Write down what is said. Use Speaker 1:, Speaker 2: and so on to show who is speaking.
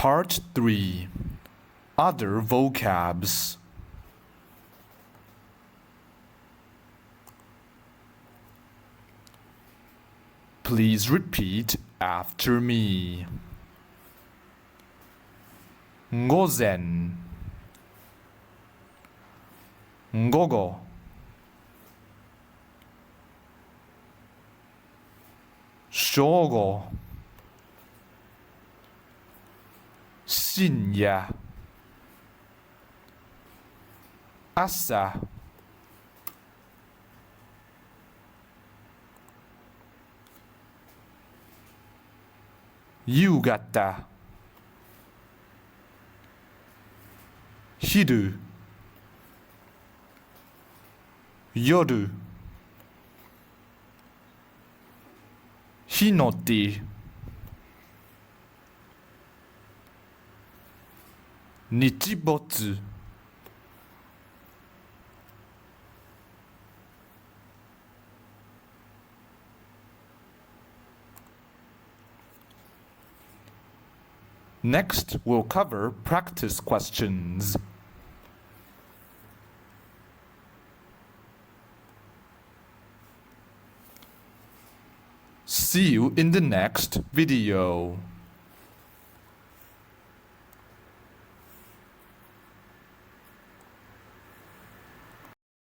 Speaker 1: Part 3 Other Vocabs. Please repeat after me. 午前、午後、正午、深夜、朝、夕方、昼、夜、日の出、日没。Next, we'll cover practice questions. See you in the next video.